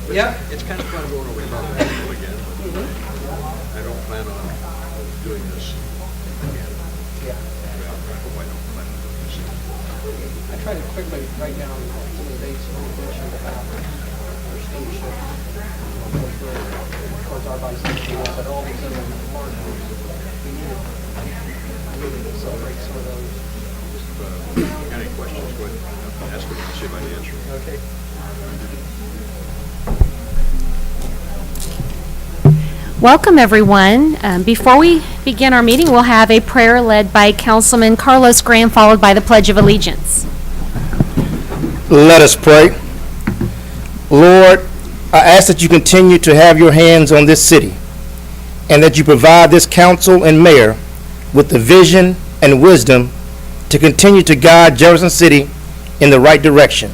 Yeah, it's kind of fun going over to Mount Mexico again. I don't plan on doing this again. Yeah. Well, I hope I don't plan on doing this again. I try to quickly write down some of the dates we mentioned about our steamship. Towards our bicycle, but all these other markers, we needed to celebrate some of those. If you got any questions, go ahead and ask them and see if I can answer them. Okay. Welcome, everyone. Before we begin our meeting, we'll have a prayer led by Councilman Carlos Graham, followed by the Pledge of Allegiance. Let us pray. Lord, I ask that you continue to have your hands on this city and that you provide this council and mayor with the vision and wisdom to continue to guide Jefferson City in the right direction.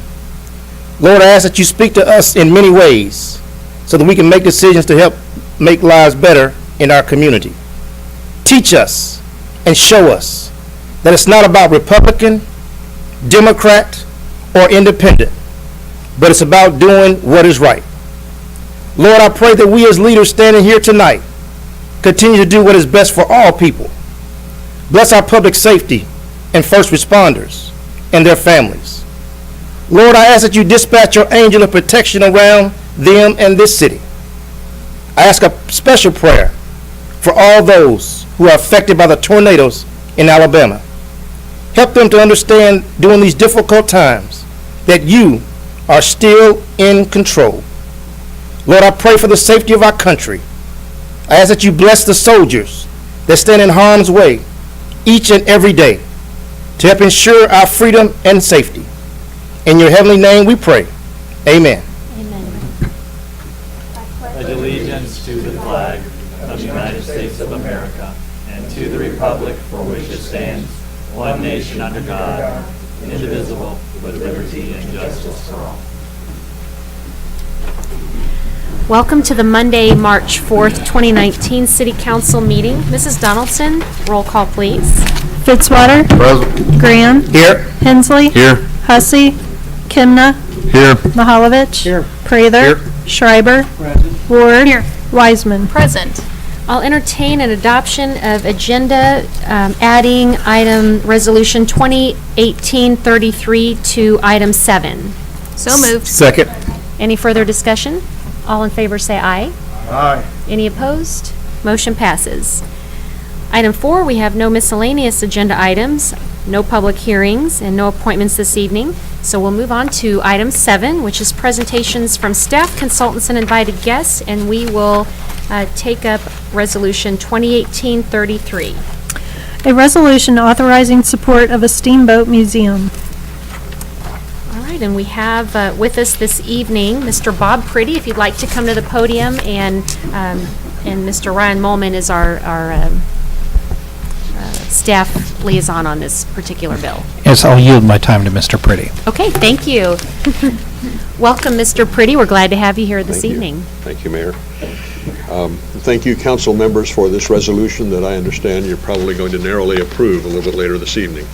Lord, I ask that you speak to us in many ways so that we can make decisions to help make lives better in our community. Teach us and show us that it's not about Republican, Democrat, or independent, but it's about doing what is right. Lord, I pray that we as leaders standing here tonight continue to do what is best for all people. Bless our public safety and first responders and their families. Lord, I ask that you dispatch your angel of protection around them and this city. I ask a special prayer for all those who are affected by the tornadoes in Alabama. Help them to understand during these difficult times that you are still in control. Lord, I pray for the safety of our country. I ask that you bless the soldiers that stand in harm's way each and every day to help ensure our freedom and safety. In your heavenly name we pray. Amen. Pledge allegiance to the flag of the United States of America and to the republic for which it stands, one nation under God, indivisible, with liberty and justice for all. Welcome to the Monday, March 4th, 2019 City Council meeting. Mrs. Donaldson, roll call, please. Fitzwater. Present. Graham. Here. Hensley. Here. Hussey. Kimna. Here. Mahalovich. Here. Prather. Here. Schreiber. Ward. Here. Wiseman. Present. I'll entertain an adoption of agenda adding item resolution 2018-33 to item 7. So moved. Second. Any further discussion? All in favor say aye. Aye. Any opposed? Motion passes. Item 4, we have no miscellaneous agenda items, no public hearings, and no appointments this evening. So we'll move on to item 7, which is presentations from staff, consultants, and invited guests, and we will take up Resolution 2018-33. A resolution authorizing support of a steamboat museum. All right, and we have with us this evening Mr. Bob Pretty, if you'd like to come to the podium, and Mr. Ryan Molman is our staff liaison on this particular bill. Yes, I'll yield my time to Mr. Pretty. Okay, thank you. Welcome, Mr. Pretty. We're glad to have you here this Thank you. evening. Thank you, Mayor. Thank you, council members, for this resolution that I understand you're probably going to narrowly approve a little bit later this evening.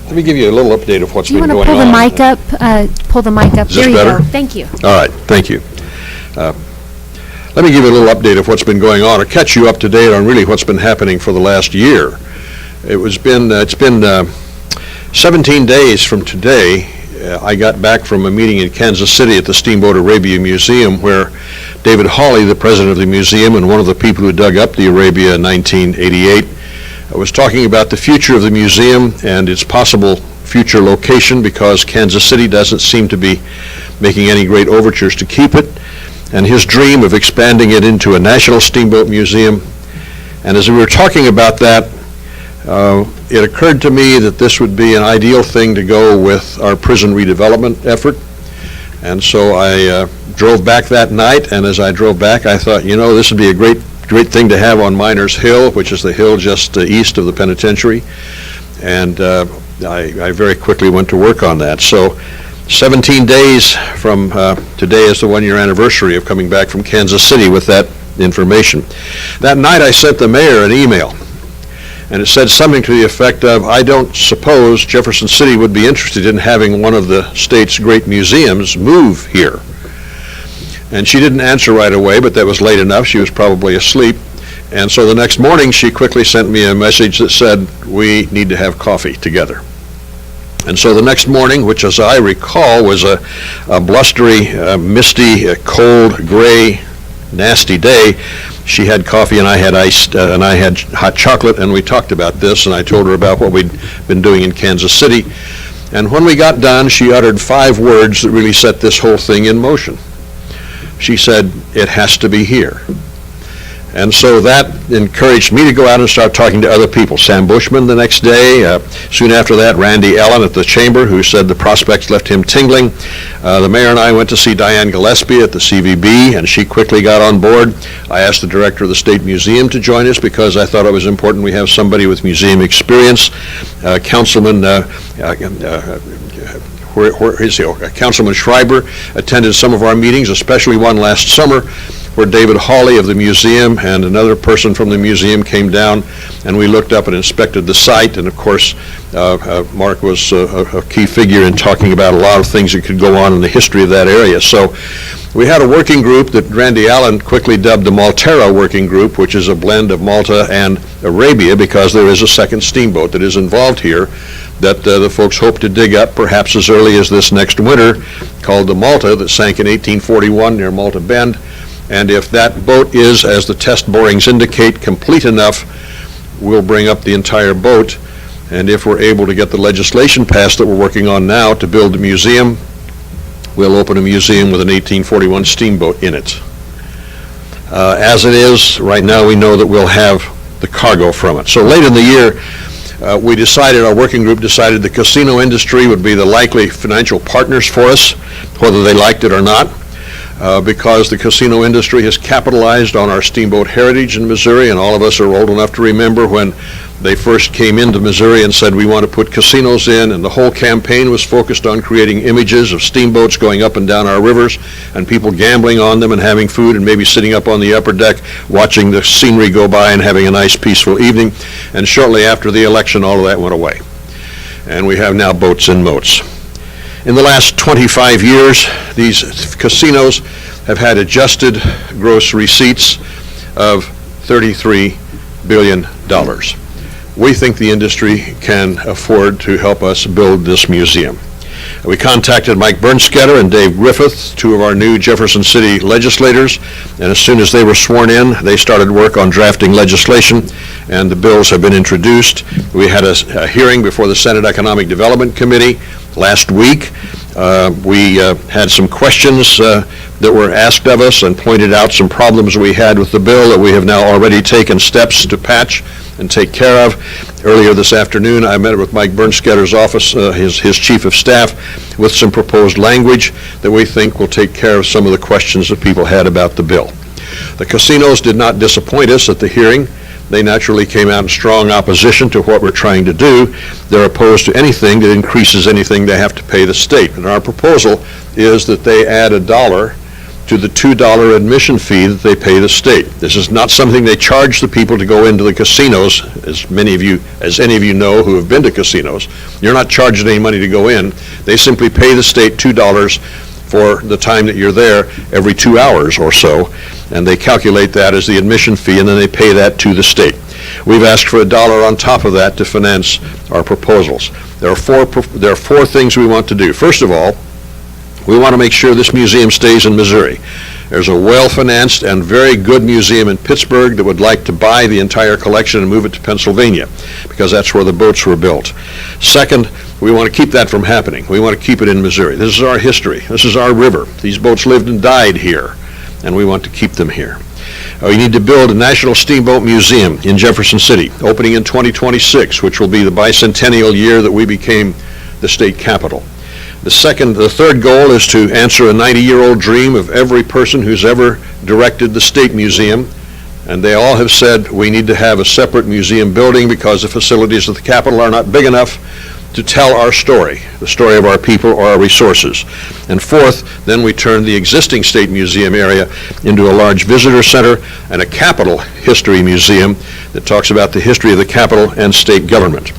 Let me give you a little update of what's Do you been want to going on. pull the mic up? Pull the mic up. Is this There you better? go. Thank you. All right, thank you. Let me give you a little update of what's been going on, or catch you up to date on really what's been happening for the last year. It's been 17 days from today. I got back from a meeting in Kansas City at the Steamboat Arabia Museum, where David Hawley, the president of the museum and one of the people who dug up the Arabia in 1988, was talking about the future of the museum and its possible future location, because Kansas City doesn't seem to be making any great overtures to keep it, and his dream of expanding it into a national steamboat museum. And as we were talking about that, it occurred to me that this would be an ideal thing to go with our prison redevelopment effort. And so I drove back that night, and as I drove back, I thought, this would be a great thing to have on Miners Hill, which is the hill just east of the penitentiary. And I very quickly went to work on that. So 17 days from today is the one-year anniversary of coming back from Kansas City with that information. That night I sent the mayor an email, and it said something to the effect of, I don't suppose Jefferson City would be interested in having one of the state's great museums move here. And she didn't answer right away, but that was late enough. She was probably asleep. And so the next morning, she quickly sent me a message that said, we need to have coffee together. And so the next morning, which as I recall was a blustery, misty, cold, gray, nasty day, she had coffee and I had hot chocolate, and we talked about this, and I told her about what we'd been doing in Kansas City. And when we got done, she uttered 5 words that really set this whole thing in motion. She said, it has to be here. And so that encouraged me to go out and start talking to other people. Sam Bushman the next day. Soon after that, Randy Allen at the Chamber, who said the prospects left him tingling. The mayor and I went to see Diane Gillespie at the CVB, and she quickly got on board. I asked the director of the State Museum to join us because I thought it was important we have somebody with museum experience. Councilman Councilman Schreiber attended some of our meetings, especially one last summer, where David Hawley of the museum and another person from the museum came down, and we looked up and inspected the site. And of course, Mark was a key figure in talking about a lot of things that could go on in the history of that area. So we had a working group that Randy Allen quickly dubbed the Maltera Working Group, which is a blend of Malta and Arabia, because there is a second steamboat that is involved here that the folks hope to dig up perhaps as early as this next winter, called the Malta, that sank in 1841 near Malta Bend. And if that boat is, as the test borings indicate, complete enough, we'll bring up the entire boat. And if we're able to get the legislation passed that we're working on now to build a museum, we'll open a museum with an 1841 steamboat in it. As it is, right now we know that we'll have the cargo from it. So late in the year, our working group decided the casino industry would be the likely financial partners for us, whether they liked it or not, because the casino industry has capitalized on our steamboat heritage in Missouri, and all of us are old enough to remember when they first came into Missouri and said, we want to put casinos in, and the whole campaign was focused on creating images of steamboats going up and down our rivers and people gambling on them and having food and maybe sitting up on the upper deck watching the scenery go by and having a nice peaceful evening. And shortly after the election, all of that went away. And we have now boats and moats. In the last 25 years, these casinos have had adjusted gross receipts of $33 billion. We think the industry can afford to help us build this museum. We contacted Mike Bernsketter and Dave Griffith, two of our new Jefferson City legislators, and as soon as they were sworn in, they started work on drafting legislation, and the bills have been introduced. We had a hearing before the Senate Economic Development Committee last week. We had some questions that were asked of us and pointed out some problems we had with the bill that we have now already taken steps to patch and take care of. Earlier this afternoon, I met with Mike Bernsketter's office, his chief of staff, with some proposed language that we think will take care of some of the questions that people had about the bill. The casinos did not disappoint us at the hearing. They naturally came out in strong opposition to what we're trying to do. They're opposed to anything that increases anything they have to pay the state. And our proposal is that they add $1 to the $2 admission fee that they pay the state. This is not something they charge the people to go into the casinos, as any of you know who have been to casinos. You're not charging any money to go in. They simply pay the state $2 for the time that you're there every 2 hours or so, and they calculate that as the admission fee, and then they pay that to the state. We've asked for $1 on top of that to finance our proposals. There are four things we want to do. First of all, we want to make sure this museum stays in Missouri. There's a well-financed and very good museum in Pittsburgh that would like to buy the entire collection and move it to Pennsylvania, because that's where the boats were built. Second, we want to keep that from happening. We want to keep it in Missouri. This is our history. This is our river. These boats lived and died here, and we want to keep them here. We need to build a National Steamboat Museum in Jefferson City, opening in 2026, which will be the bicentennial year that we became the state capital. The third goal is to answer a 90-year-old dream of every person who's ever directed the state museum, and they all have said we need to have a separate museum building because the facilities at the Capitol are not big enough to tell our story, the story of our people or our resources. And fourth, then we turn the existing state museum area into a large visitor center and a Capitol History Museum that talks about the history of the Capitol and state government.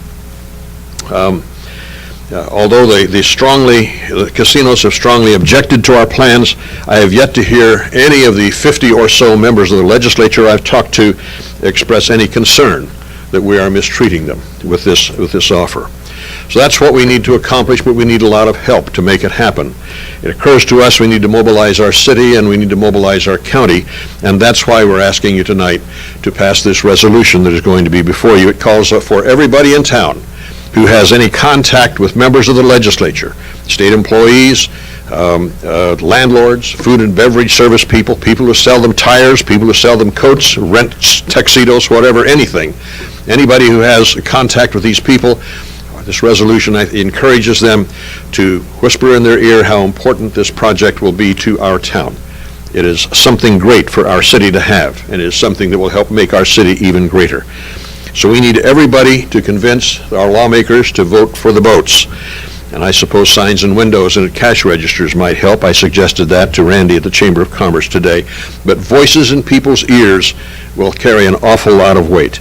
Although the casinos have strongly objected to our plans, I have yet to hear any of the 50 or so members of the legislature I've talked to express any concern that we are mistreating them with this offer. So that's what we need to accomplish, but we need a lot of help to make it happen. It occurs to us we need to mobilize our city and we need to mobilize our county, and that's why we're asking you tonight to pass this resolution that is going to be before you. It calls for everybody in town who has any contact with members of the legislature, state employees, landlords, food and beverage service people, people who sell them tires, people who sell them coats, rent tuxedos, whatever, anything. Anybody who has contact with these people, this resolution encourages them to whisper in their ear how important this project will be to our town. It is something great for our city to have, and it is something that will help make our city even greater. So we need everybody to convince our lawmakers to vote for the boats. And I suppose signs and windows and cash registers might help. I suggested that to Randy at the Chamber of Commerce today. But voices in people's ears will carry an awful lot of weight.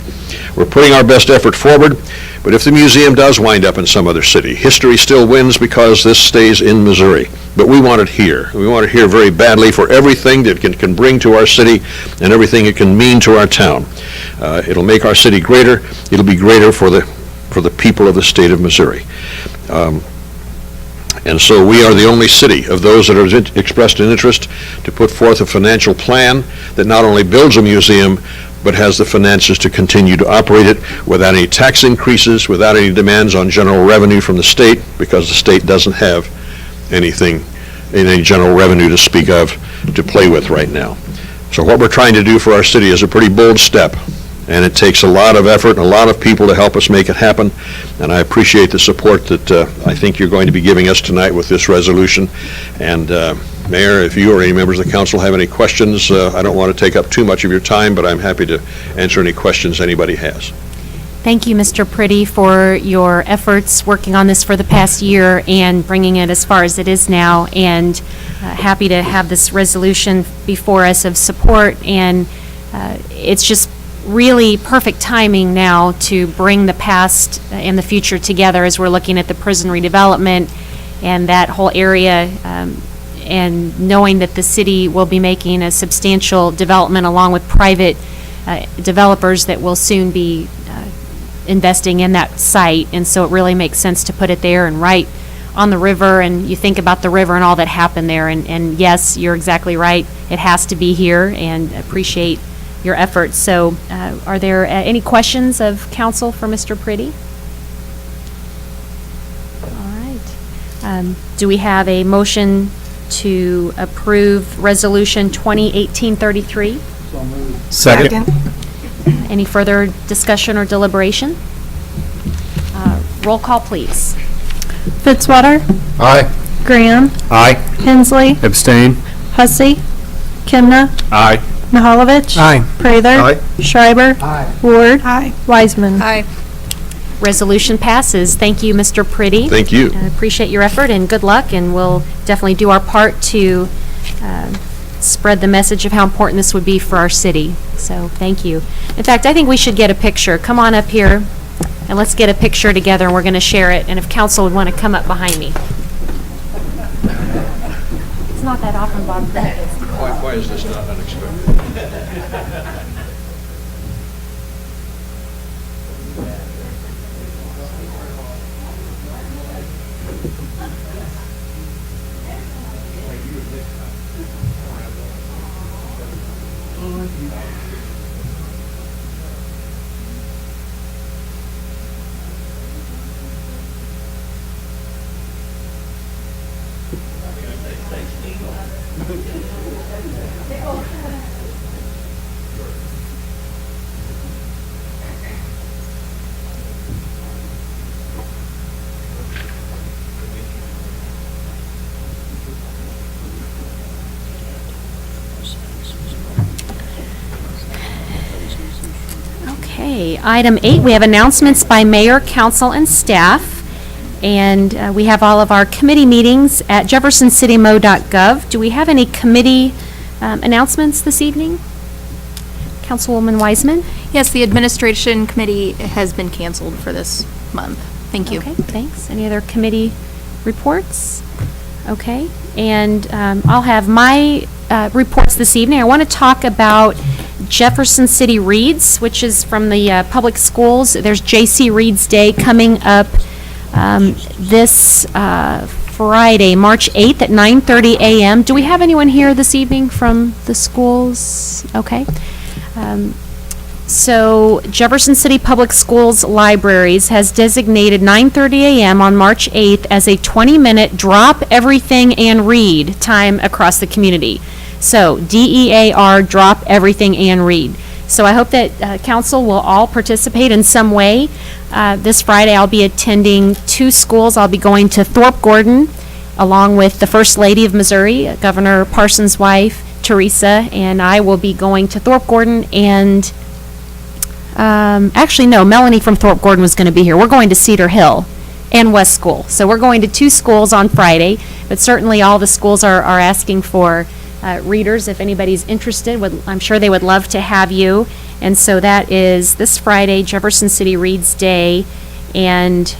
We're putting our best effort forward, but if the museum does wind up in some other city, history still wins because this stays in Missouri. But we want it here. We want it here very badly for everything that it can bring to our city and everything it can mean to our town. It'll make our city greater. It'll be greater for the people of the state of Missouri. And so we are the only city of those that have expressed an interest to put forth a financial plan that not only builds a museum, but has the finances to continue to operate it without any tax increases, without any demands on general revenue from the state, because the state doesn't have anything in any general revenue to speak of to play with right now. So what we're trying to do for our city is a pretty bold step, and it takes a lot of effort and a lot of people to help us make it happen, and I appreciate the support that I think you're going to be giving us tonight with this resolution. And Mayor, if you or any members of the council have any questions, I don't want to take up too much of your time, but I'm happy to answer any questions anybody has. Thank you, Mr. Pretty, for your efforts working on this for the past year and bringing it as far as it is now, and happy to have this resolution before us of support, and it's just really perfect timing now to bring the past and the future together as we're looking at the prison redevelopment and that whole area, and knowing that the city will be making a substantial development along with private developers that will soon be investing in that site, and so it really makes sense to put it there and right on the river, and you think about the river and all that happened there. And yes, you're exactly right. It has to be here, and appreciate your efforts. So are there any questions of council for Mr. Pretty? All right. Do we have a motion to approve Resolution 2018-33? Second. Any further discussion or deliberation? Roll call, please. Fitzwater, Aye. Graham, Aye. Hensley, Abstain. Hussey, Kimna, Aye. Mahalovich. Aye. Prather. Aye. Schreiber. Ward. Wiseman. Resolution passes. Thank you, Mr. Pretty. Thank you. I appreciate your effort, and good luck, and we'll definitely do our part to spread the message of how important this would be for our city. So, thank you. In fact, I think we should get a picture. Come on up here, and let's get a picture together, and we're going to share it, and if council would want to come up behind me. It's not that often, Bob. Why is this not unexpected? Okay, item 8, we have announcements by mayor, council, and staff. And we have all of our committee meetings at jeffersoncitymo.gov. Do we have any committee announcements this evening? Councilwoman Wiseman? Yes, the administration committee has been canceled for this month. Thank you. Okay, thanks. Any other committee reports? Okay, and I'll have my reports this evening. I want to talk about Jefferson City Reads, which is from the public schools. There's J.C. Reads Day coming up this Friday, March 8th at 9:30 a.m. Do we have anyone here this evening from the schools? Okay. So Jefferson City Public Schools Libraries has designated 9:30 a.m. on March 8th as a 20-minute drop everything and read time across the community. So DEAR, drop everything and read. So I hope that council will all participate in some way. This Friday I'll be attending 2 schools. I'll be going to Thorpe Gordon along with the First Lady of Missouri, Governor Parsons' wife, Teresa, and I will be going to Thorpe Gordon and actually, no, Melanie from Thorpe Gordon was going to be here. We're going to Cedar Hill and West School. So we're going to 2 schools on Friday, but certainly all the schools are asking for readers. If anybody's interested, I'm sure they would love to have you. And so that is this Friday, Jefferson City Reads Day, and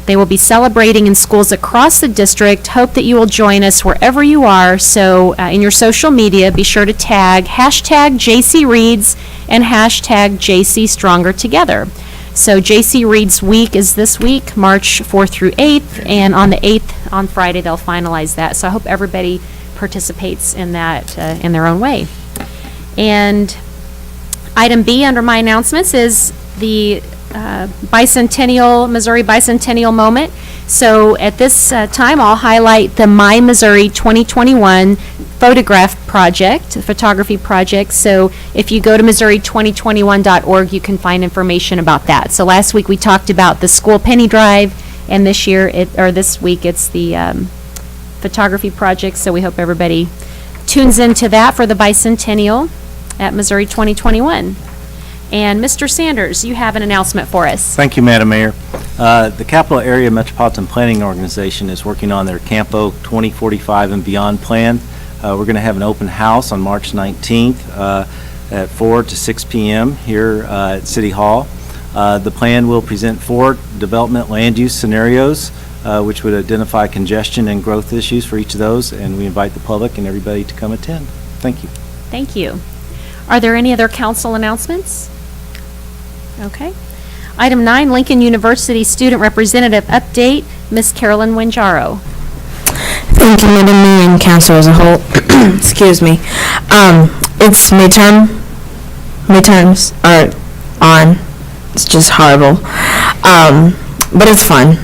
they will be celebrating in schools across the district. Hope that you will join us wherever you are. So in your social media, be sure to tag hashtag JC Reads and hashtag JC Stronger Together. So JC Reads Week is this week, March 4th through 8th, and on the 8th, on Friday, they'll finalize that. So I hope everybody participates in that in their own way. And item B under my announcements is the Missouri Bicentennial Moment. So at this time, I'll highlight the My Missouri 2021 photography project. So if you go to missouri2021.org, you can find information about that. So last week we talked about the school penny drive, and this week it's the photography project. So we hope everybody tunes into that for the Bicentennial at Missouri 2021. And Mr. Sanders, you have an announcement for us. Thank you, Madam Mayor. The Capital Area Metropolitan Planning Organization is working on their Campo 2045 and Beyond plan. We're going to have an open house on March 19th at 4 to 6 p.m. here at City Hall. The plan will present 4 development land use scenarios, which would identify congestion and growth issues for each of those, and we invite the public and everybody to come attend. Thank you. Thank you. Are there any other council announcements? Okay. Item 9, Lincoln University Student Representative Update. Miss Carolyn Wanjaro. Thank you, Madam Mayor and Council as a whole. Excuse me. It's midterms are on. It's just horrible. But it's fun.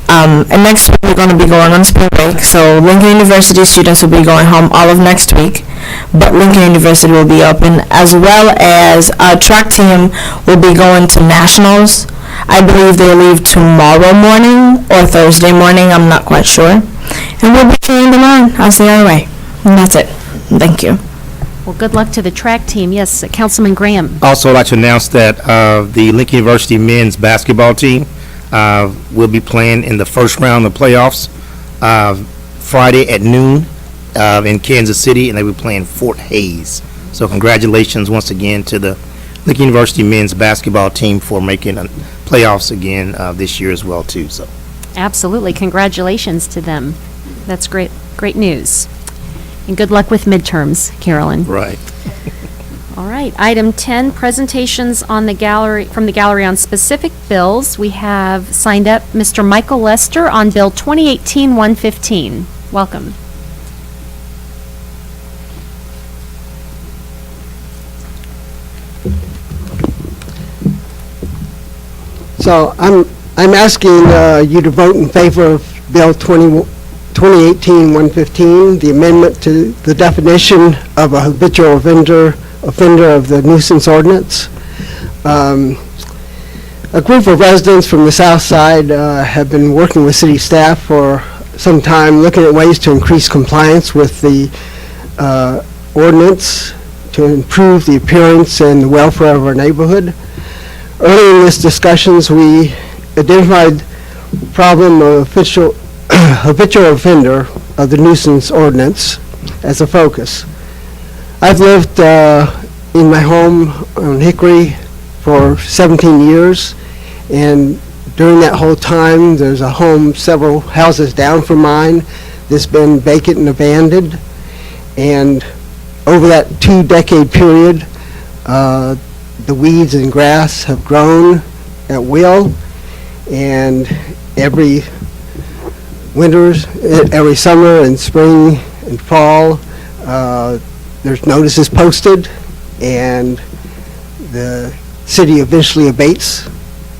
And next week we're going to be going on spring break, so Lincoln University students will be going home all of next week, but Lincoln University will be open, as well as our track team will be going to nationals. I believe they leave tomorrow morning or Thursday morning, I'm not quite sure. And we'll be cheering them on as they are away. And that's it. Thank you. Well, good luck to the track team. Yes, Councilman Graham. Also, I'd like to announce that the Lincoln University men's basketball team will be playing in the first round of playoffs Friday at noon in Kansas City, and they will be playing Fort Hays. So congratulations once again to the Lincoln University men's basketball team for making playoffs again this year as well, too. So. Absolutely. Congratulations to them. That's great news. And good luck with midterms, Carolyn. Right. All right. Item 10, presentations on the gallery, from the gallery on specific bills. We have signed up Mr. Michael Lester on Bill 2018-115. Welcome. So I'm asking you to vote in favor of Bill 2018-115, the amendment to the definition of a habitual offender of the nuisance ordinance. A group of residents from the south side have been working with city staff for some time, looking at ways to increase compliance with the ordinance to improve the appearance and the welfare of our neighborhood. Earlier in this discussions, we identified the problem of habitual offender of the nuisance ordinance as a focus. I've lived in my home on Hickory for 17 years, and during that whole time, there's a home several houses down from mine that's been vacant and abandoned, and over that 2-decade period, the weeds and grass have grown at will, and every summer and spring and fall, there's notices posted, and the city eventually abates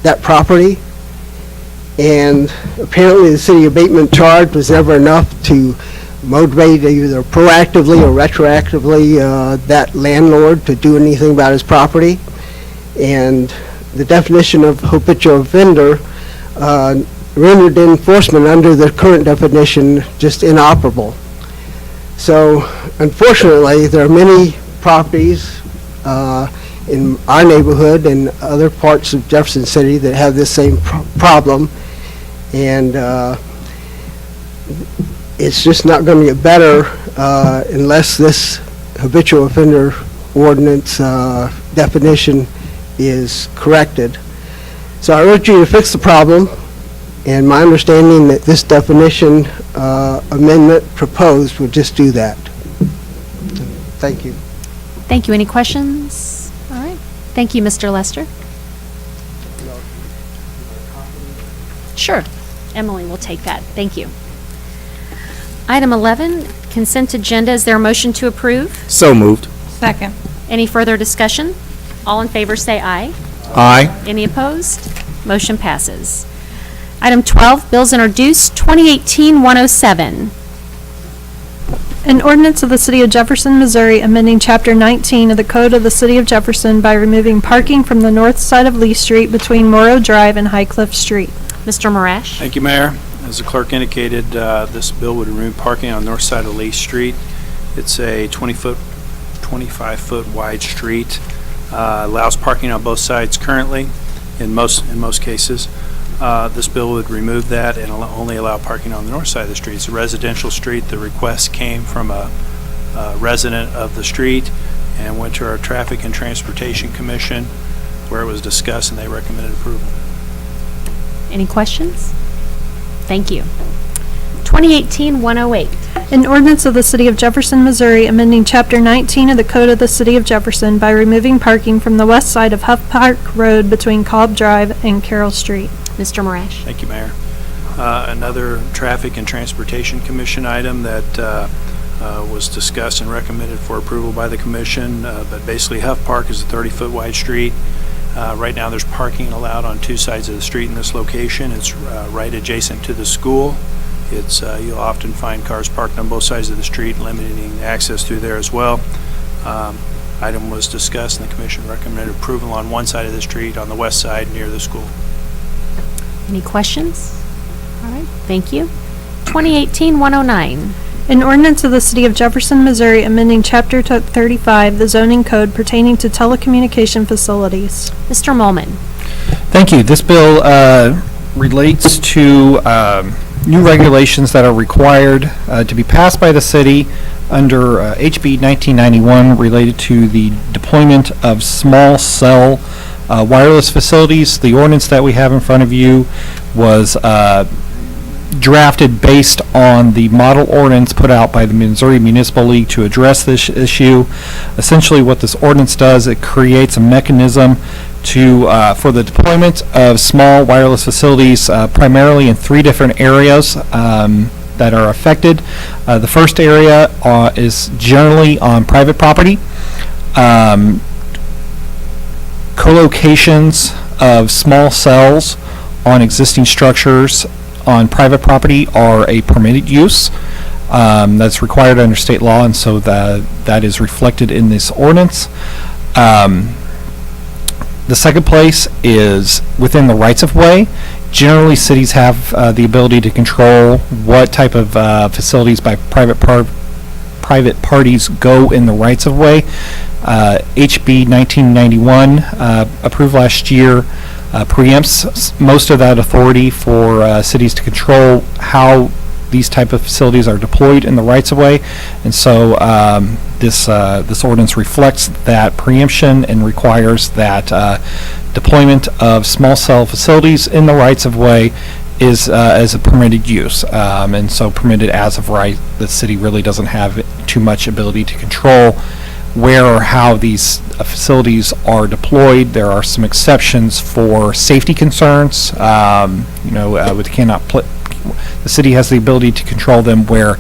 that property. And apparently the city abatement charge was never enough to motivate either proactively or retroactively that landlord to do anything about his property. And the definition of habitual offender rendered enforcement under the current definition just inoperable. So unfortunately, there are many properties in our neighborhood and other parts of Jefferson City that have this same problem, and it's just not going to get better unless this habitual offender ordinance definition is corrected. So I urge you to fix the problem, and my understanding that this definition amendment proposed would just do that. Thank you. Thank you. Any questions? All right. Thank you, Mr. Lester. Sure. Emily will take that. Thank you. Item 11, consent agenda. Is there a motion to approve? So moved. Second. Any further discussion? All in favor say aye. Aye. Any opposed? Motion passes. Item 12, bills introduced, 2018-107. An ordinance of the City of Jefferson, Missouri, amending Chapter 19 of the Code of the City of Jefferson by removing parking from the north side of Lee Street between Morrow Drive and Highcliff Street. Mr. Marash? Thank you, Mayor. As the clerk indicated, this bill would remove parking on the north side of Lee Street. It's a 25-foot wide street. Allows parking on both sides currently, in most cases. This bill would remove that and only allow parking on the north side of the street. It's a residential street. The request came from a resident of the street and went to our Traffic and Transportation Commission, where it was discussed, and they recommended approval. Any questions? Thank you. 2018-108. An ordinance of the City of Jefferson, Missouri, amending Chapter 19 of the Code of the City of Jefferson by removing parking from the west side of Huff Park Road between Cobb Drive and Carroll Street. Mr. Marash? Thank you, Mayor. Another Traffic and Transportation Commission item that was discussed and recommended for approval by the commission, but basically Huff Park is a 30-foot wide street. Right now, there's parking allowed on two sides of the street in this location. It's right adjacent to the school. You'll often find cars parked on both sides of the street, limiting access through there as well. Item was discussed, and the commission recommended approval on one side of the street, on the west side near the school. Any questions? All right, thank you. 2018-109. An ordinance of the City of Jefferson, Missouri, amending Chapter 35, the zoning code pertaining to telecommunication facilities. Mr. Molman. Thank you. This bill relates to new regulations that are required to be passed by the city under HB 1991 related to the deployment of small cell wireless facilities. The ordinance that we have in front of you was drafted based on the model ordinance put out by the Missouri Municipal League to address this issue. Essentially what this ordinance does, it creates a mechanism for the deployment of small wireless facilities primarily in three different areas that are affected. The first area is generally on private property. Co-locations of small cells on existing structures on private property are a permitted use that's required under state law, and so that is reflected in this ordinance. The second place is within the rights-of-way. Generally, cities have the ability to control what type of facilities by private parties go in the rights-of-way. HB 1991, approved last year, preempts most of that authority for cities to control how these type of facilities are deployed in the rights-of-way, and so this ordinance reflects that preemption and requires that deployment of small cell facilities in the rights-of-way is as a permitted use, and so permitted as of right. The city really doesn't have too much ability to control where or how these facilities are deployed. There are some exceptions for safety concerns. The city has the ability to control them where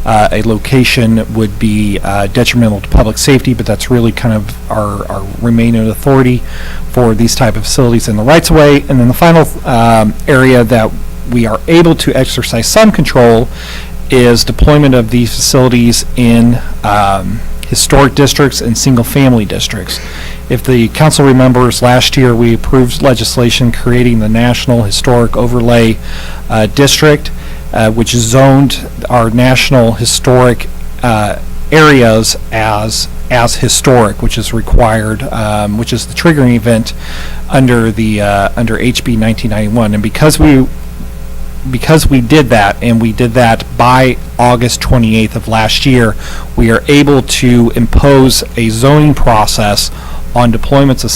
a location would be detrimental to public safety, but that's really kind of our remaining authority for these type of facilities in the rights-of-way. And then the final area that we are able to exercise some control is deployment of these facilities in historic districts and single-family districts. If the council remembers, last year we approved legislation creating the National Historic Overlay District, which zoned our national historic areas as historic, which is required, which is the triggering event under HB 1991. And because we did that, and we did that by August 28th of last year, we are able to impose a zoning process on deployments of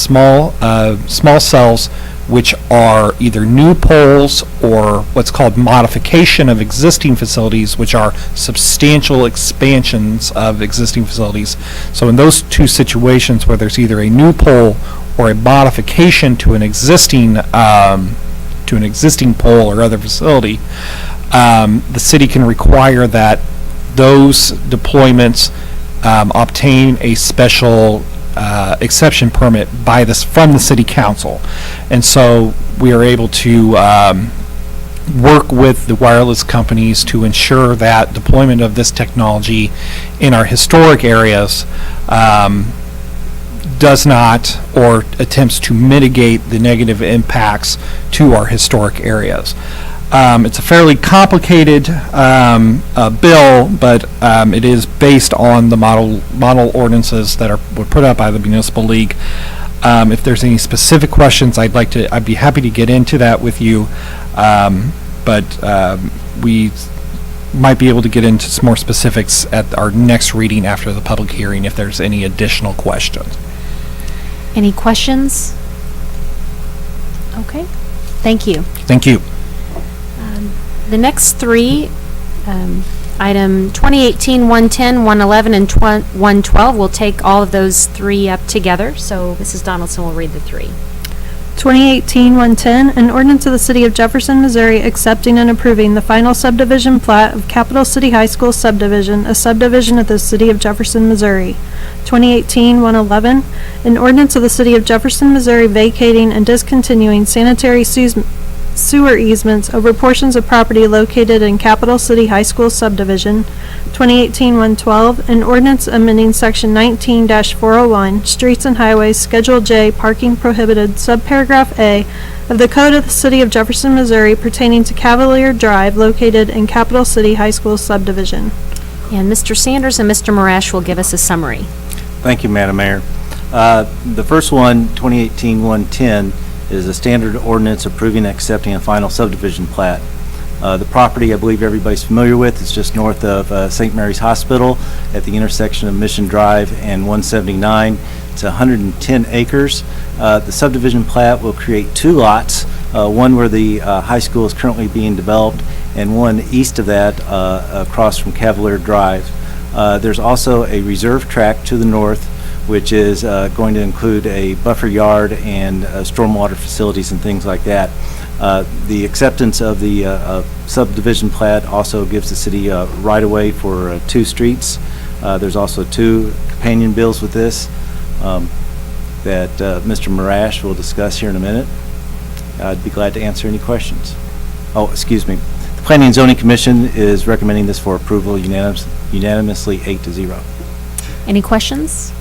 small cells, which are either new poles or what's called modification of existing facilities, which are substantial expansions of existing facilities. So in those two situations where there's either a new pole or a modification to an existing pole or other facility, the city can require that those deployments obtain a special exception permit from the city council. And so we are able to work with the wireless companies to ensure that deployment of this technology in our historic areas does not or attempts to mitigate the negative impacts to our historic areas. It's a fairly complicated bill, but it is based on the model ordinances that were put out by the Municipal League. If there's any specific questions, I'd be happy to get into that with you, but we might be able to get into some more specifics at our next reading after the public hearing if there's any additional questions. Any questions? Okay, thank you. Thank you. The next three, item 2018, 110, 111, and 112, we'll take all of those three up together. So Mrs. Donaldson will read the three. 2018-110, an ordinance of the City of Jefferson, Missouri accepting and approving the final subdivision plat of Capital City High School subdivision, a subdivision of the City of Jefferson, Missouri. 2018-111, an ordinance of the City of Jefferson, Missouri vacating and discontinuing sanitary sewer easements over portions of property located in Capital City High School subdivision. 2018-112, an ordinance amending Section 19-401, Streets and Highways, Schedule J, Parking Prohibited, Subparagraph A of the Code of the City of Jefferson, Missouri pertaining to Cavalier Drive located in Capital City High School subdivision. And Mr. Sanders and Mr. Marash will give us a summary. Thank you, Madam Mayor. The first one, 2018-110, is a standard ordinance approving and accepting a final subdivision plat. The property, I believe everybody's familiar with, is just north of St. Mary's Hospital at the intersection of Mission Drive and 179. It's 110 acres. The subdivision plat will create two lots, one where the high school is currently being developed and one east of that across from Cavalier Drive. There's also a reserve tract to the north, which is going to include a buffer yard and stormwater facilities and things like that. The acceptance of the subdivision plat also gives the city right-of-way for two streets. There's also two companion bills with this that Mr. Marash will discuss here in a minute. I'd be glad to answer any questions. Oh, excuse me. The Planning and Zoning Commission is recommending this for approval unanimously 8-0. Any questions?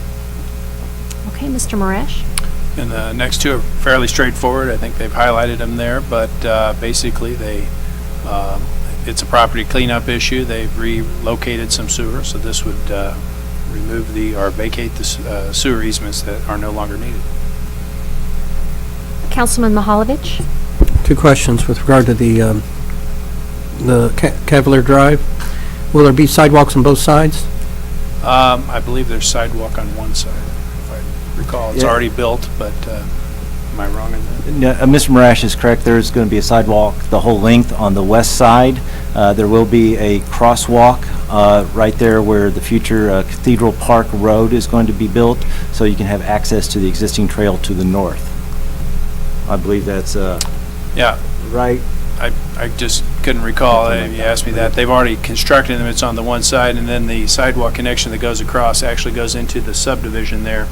Okay, Mr. Marash? And the next two are fairly straightforward. I think they've highlighted them there, but basically it's a property cleanup issue. They've relocated some sewer, so this would remove or vacate the sewer easements that are no longer needed. Councilman Mahalovich? Two questions with regard to the Cavalier Drive. Will there be sidewalks on both sides? I believe there's sidewalk on one side, if I recall. It's already built, but am I wrong in that? No, Mr. Marash is correct. There is going to be a sidewalk the whole length on the west side. There will be a crosswalk right there where the future Cathedral Park Road is going to be built, so you can have access to the existing trail to the north. I believe that's Yeah. right. I just couldn't recall. You asked me that. They've already constructed them. It's on the one side, and then the sidewalk connection that goes across actually goes into the subdivision there.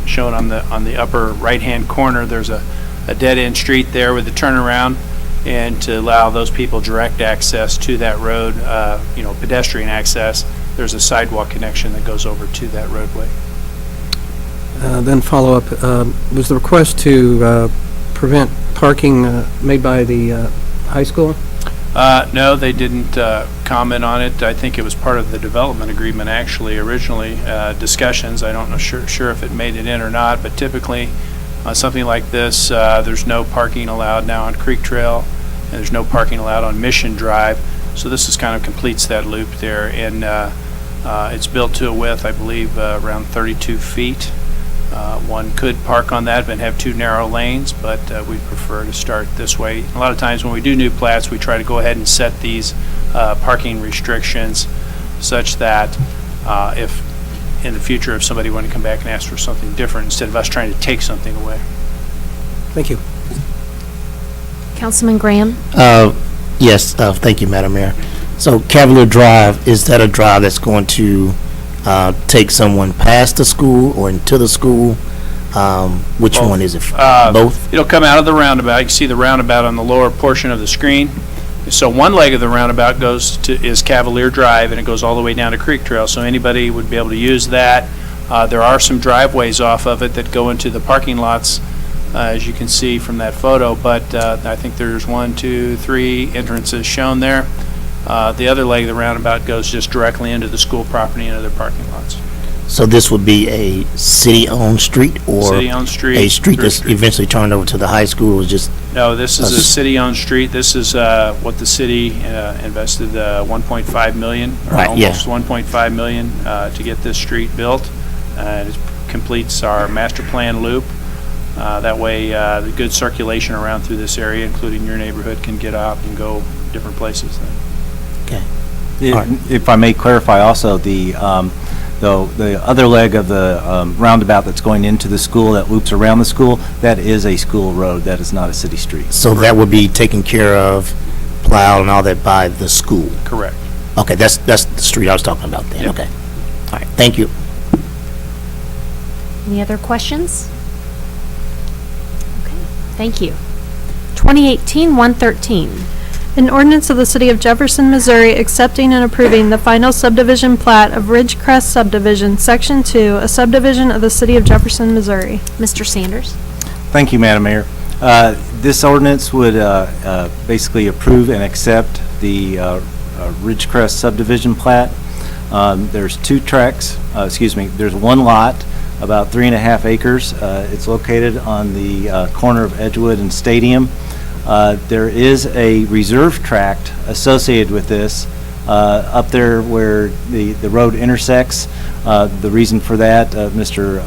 Shown on the upper right-hand corner, there's a dead-end street there with a turnaround, and to allow those people direct access to that road, pedestrian access, there's a sidewalk connection that goes over to that roadway. Then follow up, was the request to prevent parking made by the high school? No, they didn't comment on it. I think it was part of the development agreement, actually, originally, discussions. I don't know sure if it made it in or not, but typically something like this, there's no parking allowed now on Creek Trail, and there's no parking allowed on Mission Drive. So this is kind of completes that loop there, and it's built to a width, I believe, around 32 feet. One could park on that and have two narrow lanes, but we'd prefer to start this way. A lot of times when we do new plats, we try to go ahead and set these parking restrictions such that if in the future, if somebody wanted to come back and ask for something different, instead of us trying to take something away. Thank you. Councilman Graham? Yes, thank you, Madam Mayor. So Cavalier Drive, is that a drive that's going to take someone past the school or into the school? Which one is it? Both? It'll come out of the roundabout. You can see the roundabout on the lower portion of the screen. So one leg of the roundabout is Cavalier Drive, and it goes all the way down to Creek Trail, so anybody would be able to use that. There are some driveways off of it that go into the parking lots, as you can see from that photo, but I think there's 1, 2, 3 entrances shown there. The other leg of the roundabout goes just directly into the school property and other parking lots. So this would be a city-owned street, or City-owned street. a street that's eventually turned over to the high school? Was just No, this is a city-owned street. This is what the city invested $1.5 million, or Right, yeah. almost $1.5 million to get this street built. It completes our master plan loop. That way, the good circulation around through this area, including your neighborhood, can get out and go different places then. okay. If I may clarify also, Though the other leg of the roundabout that's going into the school, that loops around the school, that is a school road. That is not a city street. So that would be taken care of, plowed and all that by the school? Correct. Okay, that's the street I was talking about then, Yep. okay. All right, thank you. Any other questions? Okay, thank you. 2018-113. An ordinance of the City of Jefferson, Missouri accepting and approving the final subdivision plat of Ridgecrest Subdivision, Section 2, a subdivision of the City of Jefferson, Missouri. Mr. Sanders? Thank you, Madam Mayor. This ordinance would basically approve and accept the Ridgecrest subdivision plat. There's there's one lot, about 3.5 acres. It's located on the corner of Edgewood and Stadium. There is a reserve tract associated with this up there where the road intersects. The reason for that, Mr.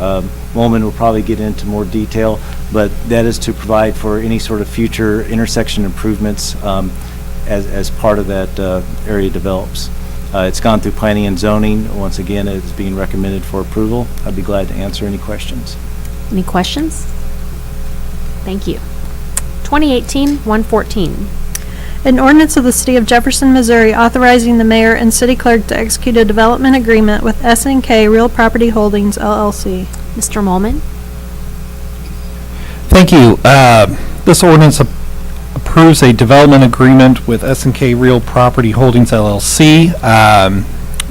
Molman will probably get into more detail, but that is to provide for any sort of future intersection improvements as part of that area develops. It's gone through planning and zoning. Once again, it's being recommended for approval. I'd be glad to answer any questions. Any questions? Thank you. 2018-114. An ordinance of the City of Jefferson, Missouri authorizing the mayor and city clerk to execute a development agreement with S&K Real Property Holdings, LLC. Mr. Molman? Thank you. This ordinance approves a development agreement with S&K Real Property Holdings LLC.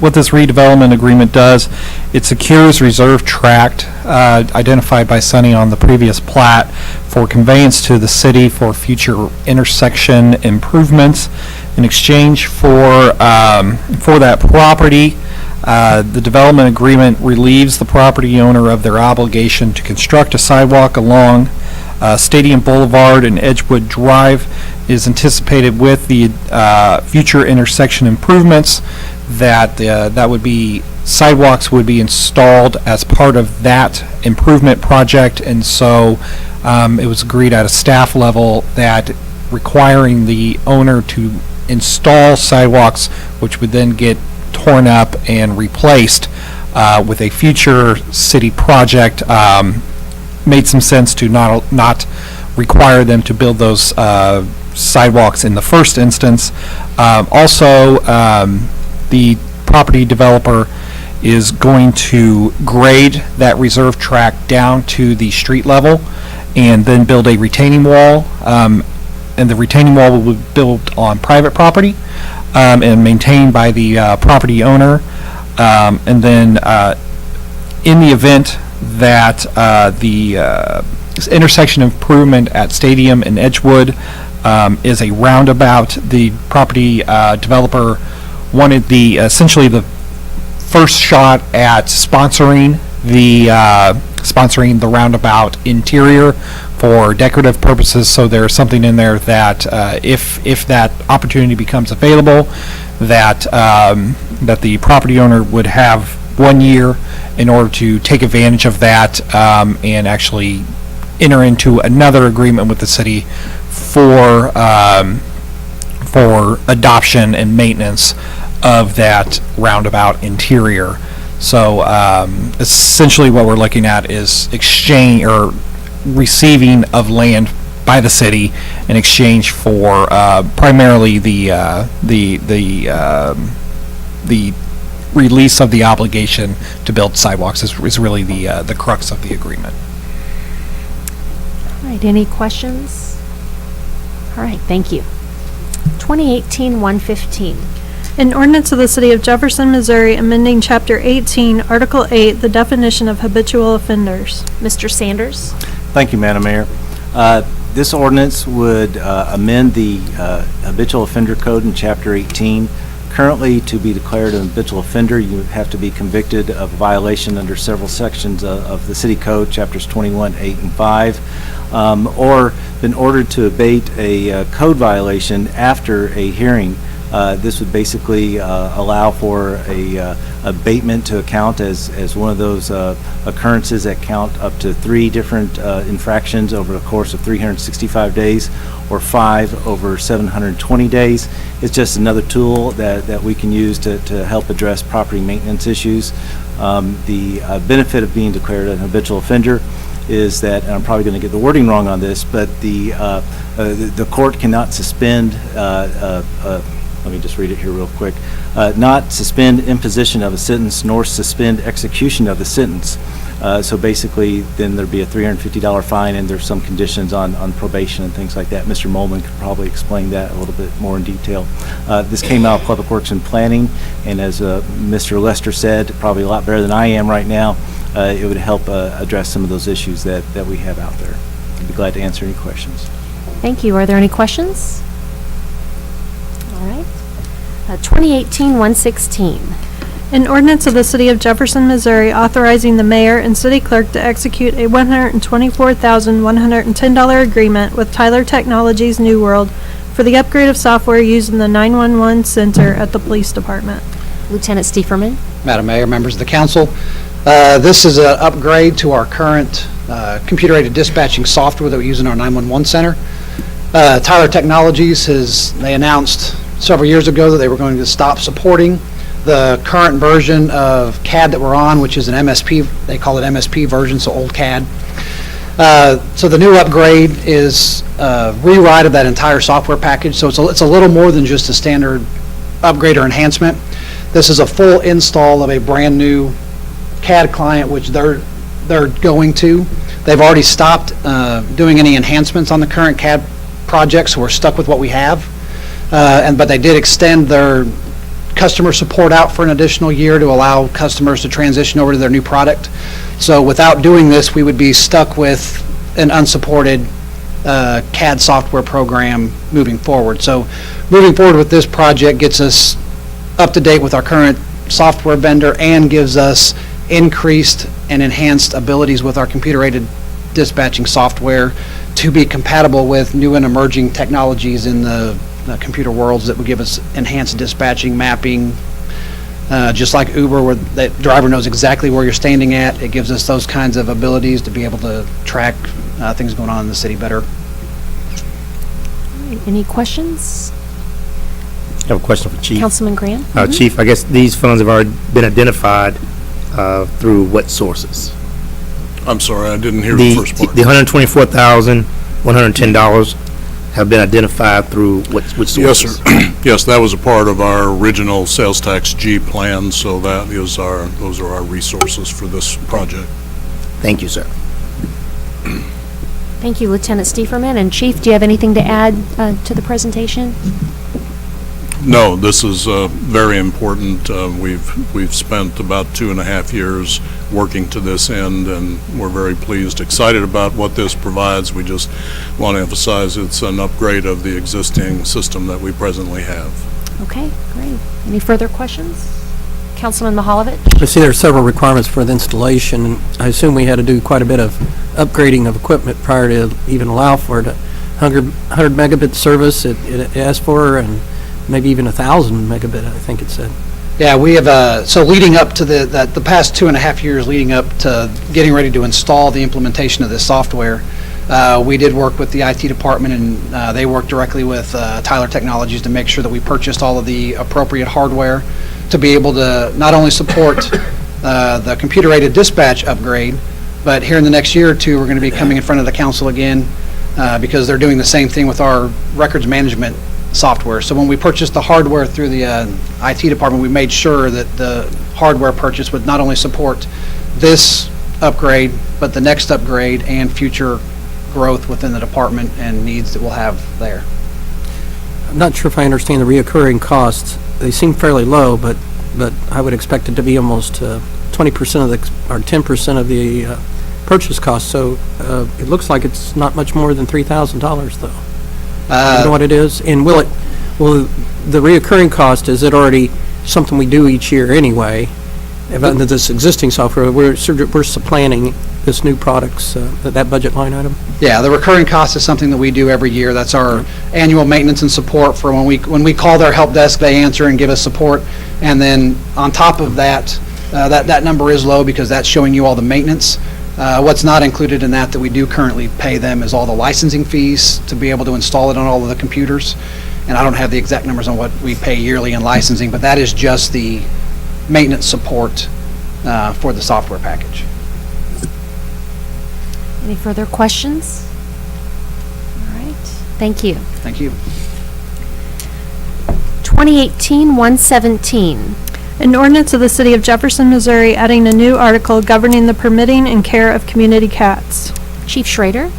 What this redevelopment agreement does, it secures reserve tract identified by Sonny on the previous plat for conveyance to the city for future intersection improvements. In exchange for that property, the development agreement relieves the property owner of their obligation to construct a sidewalk along Stadium Boulevard and Edgewood Drive. Is anticipated with the future intersection improvements that would be sidewalks would be installed as part of that improvement project, and so it was agreed at a staff level that requiring the owner to install sidewalks, which would then get torn up and replaced with a future city project, made some sense to not require them to build those sidewalks in the first instance. Also, the property developer is going to grade that reserve tract down to the street level and then build a retaining wall. And the retaining wall will be built on private property and maintained by the property owner. And then in the event that the intersection improvement at Stadium and Edgewood is a roundabout, the property developer wanted essentially the first shot at sponsoring the roundabout interior for decorative purposes. So there's something in there that if that opportunity becomes available, that the property owner would have 1 year in order to take advantage of that and actually enter into another agreement with the city for adoption and maintenance of that roundabout interior. So essentially what we're looking at is exchange or receiving of land by the city in exchange for primarily the release of the obligation to build sidewalks is really the crux of the agreement. All right, any questions? All right, thank you. 2018-115. An ordinance of the City of Jefferson, Missouri amending Chapter 18, Article 8, the definition of habitual offenders. Mr. Sanders? Thank you, Madam Mayor. This ordinance would amend the habitual offender code in Chapter 18. Currently, to be declared an habitual offender, you have to be convicted of a violation under several sections of the City Code, Chapters 21, 8, and 5, or been ordered to abate a code violation after a hearing This would basically allow for a abatement to account as one of those occurrences that count up to 3 different infractions over the course of 365 days, or 5 over 720 days. It's just another tool that we can use to help address property maintenance issues. The benefit of being declared an habitual offender is that, and I'm probably going to get the wording wrong on this, but the court cannot suspend, let me just read it here real quick, not suspend imposition of a sentence nor suspend execution of the sentence. So basically, then there'd be a $350 fine, and there's some conditions on probation and things like that. Mr. Molman could probably explain that a little bit more in detail. This came out of Public Works and Planning, and as Mr. Lester said, probably a lot better than I am right now, it would help address some of those issues that we have out there. I'd be glad to answer any questions. Thank you. Are there any questions? All right. 2018-116. An ordinance of the City of Jefferson, Missouri authorizing the mayor and city clerk to execute a $124,110 agreement with Tyler Technologies New World for the upgrade of software used in the 911 center at the police department. Lieutenant Stieferman. Madam Mayor, members of the council, this is an upgrade to our current computer-aided dispatching software that we use in our 911 center. Tyler Technologies they announced several years ago that they were going to stop supporting the current version of CAD that we're on, which is an MSP, they call it MSP version, so old CAD. So the new upgrade is a rewrite of that entire software package, so it's a little more than just a standard upgrade or enhancement. This is a full install of a brand new CAD client, which they're going to. They've already stopped doing any enhancements on the current CAD project, so we're stuck with what we have. But they did extend their customer support out for an additional year to allow customers to transition over to their new product. So without doing this, we would be stuck with an unsupported CAD software program moving forward. So moving forward with this project gets us up to date with our current software vendor and gives us increased and enhanced abilities with our computer-aided dispatching software to be compatible with new and emerging technologies in the computer worlds that would give us enhanced dispatching, mapping, just like Uber, where that driver knows exactly where you're standing at. It gives us those kinds of abilities to be able to track things going on in the city better. Any questions? I have a question for Chief. Councilman Graham? Chief, I guess these funds have already been identified through what sources? I'm sorry, I didn't hear the first part. The $124,110 have been identified through which sources? Yes, sir. Yes, that was a part of our original sales tax G plan, so that is those are our resources for this project. Thank you, sir. Thank you, Lieutenant Stieferman. And Chief, do you have anything to add to the presentation? No, this is very important. We've spent about 2.5 years working to this end, and we're very pleased, excited about what this provides. We just want to emphasize it's an upgrade of the existing system that we presently have. Okay, great. Any further questions? Councilman Mahalovich? I see there are several requirements for the installation, and I assume we had to do quite a bit of upgrading of equipment prior to even allow for it. 100 megabit service it asked for, and maybe even 1,000 megabit, I think it said. Yeah, we have, so leading up to the past 2.5 years leading up to getting ready to install the implementation of this software, we did work with the IT department, and they worked directly with Tyler Technologies to make sure that we purchased all of the appropriate hardware to be able to not only support the computer-aided dispatch upgrade, but here in the next year or two, we're going to be coming in front of the council again because they're doing the same thing with our records management software. So when we purchased the hardware through the IT department, we made sure that the hardware purchase would not only support this upgrade, but the next upgrade and future growth within the department and needs that we'll have there. I'm not sure if I understand the reoccurring costs. They seem fairly low, but I would expect it to be almost 20% of the, or 10% of the purchase cost. So it looks like it's not much more than $3,000 though. You know what it is? And will the reoccurring cost, is it already something we do each year anyway? Under this existing software, we're supplanting this new products, that budget line item? Yeah, the recurring cost is something that we do every year. That's our annual maintenance and support for when we call their help desk, they answer and give us support. And then on top of that, that number is low because that's showing you all the maintenance. What's not included in that we do currently pay them is all the licensing fees to be able to install it on all of the computers. And I don't have the exact numbers on what we pay yearly in licensing, but that is just the maintenance support for the software package. Any further questions? All right, thank you. Thank you. 2018-117. An ordinance of the City of Jefferson, Missouri, adding a new article governing the permitting and care of community cats. Chief Schrader?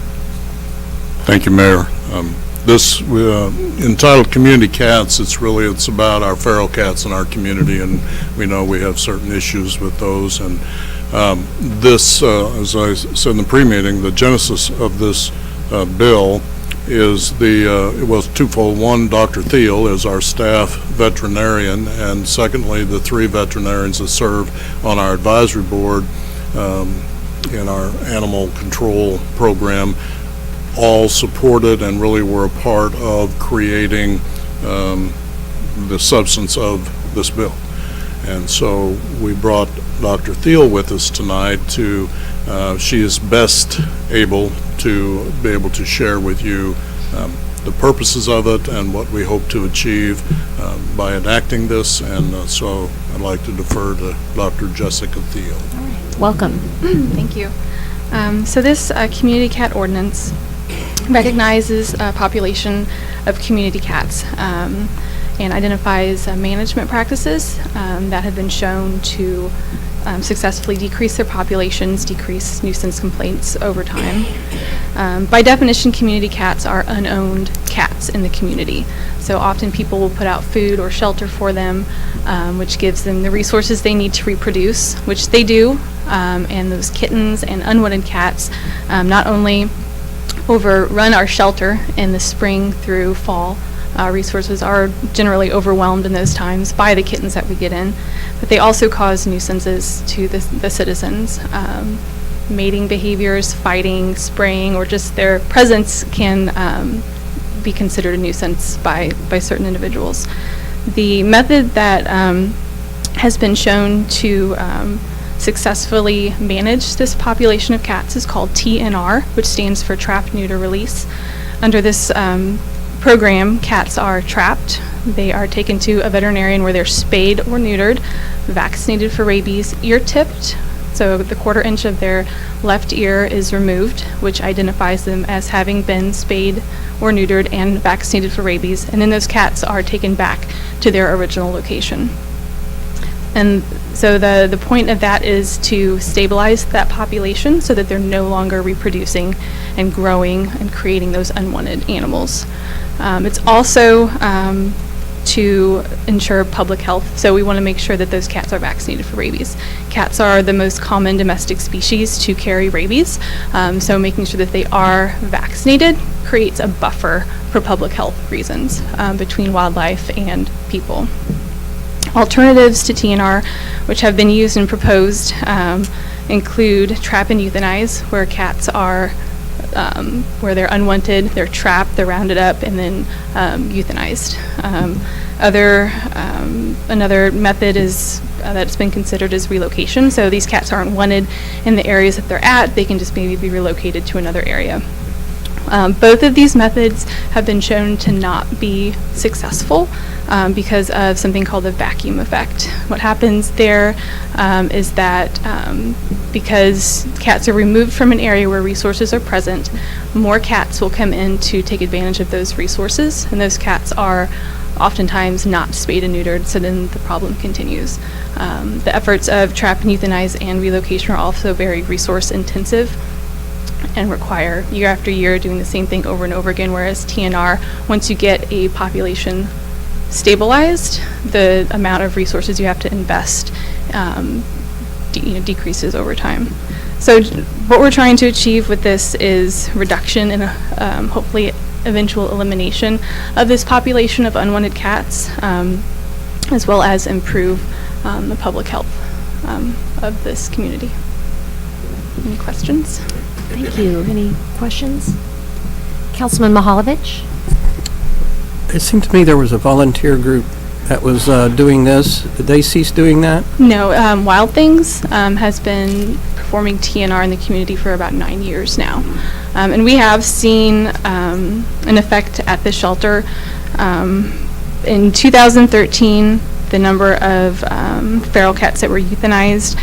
Thank you, Mayor. This entitled Community Cats, it's about our feral cats in our community, and we know we have certain issues with those. And this, as I said in the pre-meeting, the genesis of this bill is it was twofold. One, Dr. Thiel is our staff veterinarian, and secondly, the 3 veterinarians that serve on our advisory board in our animal control program all supported and really were a part of creating the substance of this bill. And so we brought Dr. Thiel with us tonight she is best able to be able to share with you the purposes of it and what we hope to achieve by enacting this. And so I'd like to defer to Dr. Jessica Thiel. All right. Welcome. Thank you. So this community cat ordinance recognizes a population of community cats and identifies management practices that have been shown to successfully decrease their populations, decrease nuisance complaints over time. By definition, community cats are unowned cats in the community. So often people will put out food or shelter for them, which gives them the resources they need to reproduce, which they do. And those kittens and unwanted cats not only overrun our shelter in the spring through fall. Resources are generally overwhelmed in those times by the kittens that we get in, but they also cause nuisances to the citizens. Mating behaviors, fighting, spraying, or just their presence can be considered a nuisance by certain individuals. The method that has been shown to successfully manage this population of cats is called TNR, which stands for Trap, Neuter, Release. Under this program, cats are trapped. They are taken to a veterinarian where they're spayed or neutered, vaccinated for rabies, ear-tipped, so the 1/4 inch of their left ear is removed, which identifies them as having been spayed or neutered and vaccinated for rabies, and then those cats are taken back to their original location. And so the point of that is to stabilize that population so that they're no longer reproducing and growing and creating those unwanted animals. It's also to ensure public health, so we want to make sure that those cats are vaccinated for rabies. Cats are the most common domestic species to carry rabies, so making sure that they are vaccinated creates a buffer for public health reasons between wildlife and people. Alternatives to TNR, which have been used and proposed, include trap and euthanize, where cats are, where they're unwanted, they're trapped, they're rounded up, and then euthanized. Another method is that's been considered is relocation. So these cats aren't wanted in the areas that they're at, they can just maybe be relocated to another area. Both of these methods have been shown to not be successful because of something called the vacuum effect. What happens there is that because cats are removed from an area where resources are present, more cats will come in to take advantage of those resources, and those cats are oftentimes not spayed and neutered, so then the problem continues. The efforts of trap and euthanize and relocation are also very resource intensive and require year after year doing the same thing over and over again, whereas TNR, once you get a population stabilized, the amount of resources you have to invest decreases over time. So what we're trying to achieve with this is reduction and hopefully eventual elimination of this population of unwanted cats, as well as improve the public health of this community. Any questions? Thank you. Any questions? Councilman Mahalovich? It seemed to me there was a volunteer group that was doing this. Did they cease doing that? No, Wild Things has been performing TNR in the community for about 9 years now. And we have seen an effect at the shelter. In 2013, the number of feral cats that were euthanized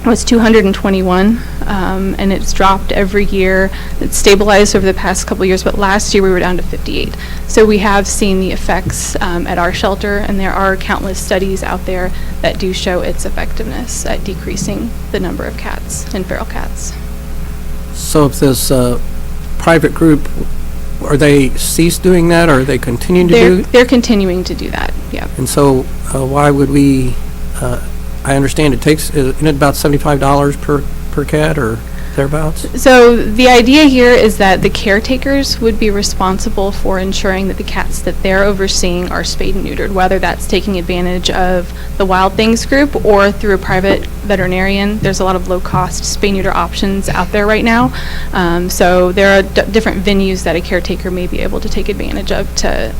was 221, and it's dropped every year. It's stabilized over the past couple years, but last year we were down to 58. So we have seen the effects at our shelter, and there are countless studies out there that do show its effectiveness at decreasing the number of cats and feral cats. So if this private group, are they ceased doing that, or are they continuing to do? They're continuing to do that, yeah. And so why would we, I understand it takes, isn't it about $75 per cat or thereabouts? So the idea here is that the caretakers would be responsible for ensuring that the cats that they're overseeing are spayed and neutered, whether that's taking advantage of the Wild Things group or through a private veterinarian. There's a lot of low-cost spay-neuter options out there right now. So there are different venues that a caretaker may be able to take advantage of to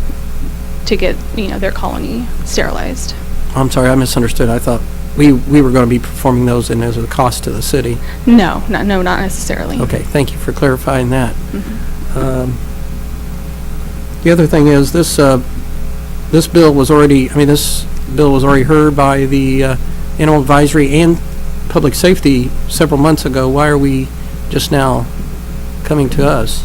get, their colony sterilized. I'm sorry, I misunderstood. I thought we were going to be performing those and as a cost to the city. No, not necessarily. Okay, thank you for clarifying that. Mhm. The other thing is this bill was already heard by the Animal Advisory and Public Safety several months ago. Why are we just now coming to us?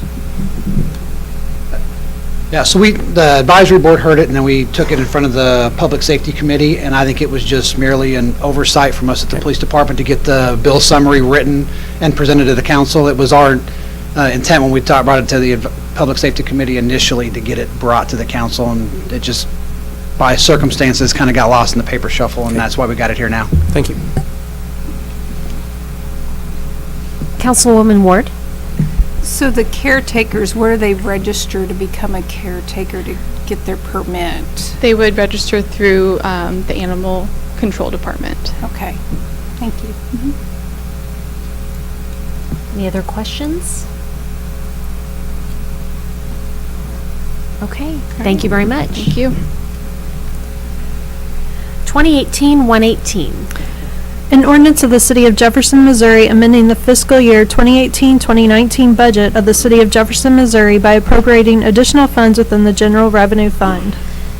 Yeah, so the advisory board heard it, and then we took it in front of the Public Safety Committee, and I think it was just merely an oversight from us at the police department to get the bill summary written and presented to the council. It was our intent when we brought it to the Public Safety Committee initially to get it brought to the council, and it just, by circumstances, kind of got lost in the paper shuffle, and that's why we got it here now. Thank you. Councilwoman Ward? So the caretakers, where do they register to become a caretaker to get their permit? They would register through the Animal Control Department. Okay, thank you. Any other questions? Okay, thank you very much. Thank you. 2018-118. An ordinance of the City of Jefferson, Missouri amending the fiscal year 2018-2019 budget of the City of Jefferson, Missouri by appropriating additional funds within the General Revenue Fund.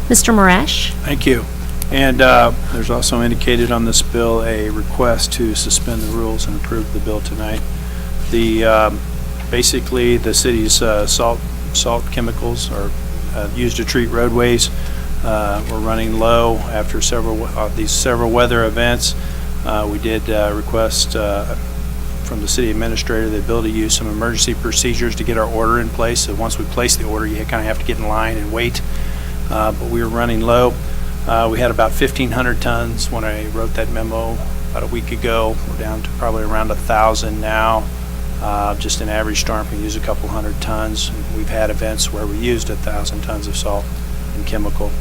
Mr. Marash? Thank you. And there's also indicated on this bill a request to suspend the rules and approve the bill tonight. Basically, the city's salt chemicals are used to treat roadways. We're running low after these several weather events. We did request from the city administrator the ability to use some emergency procedures to get our order in place. So once we place the order, you kind of have to get in line and wait. But we were running low. We had about 1,500 tons when I wrote that memo about a week ago. We're down to probably around 1,000 now. Just an average storm can use a couple hundred tons. We've had events where we used 1,000 tons of salt and chemical.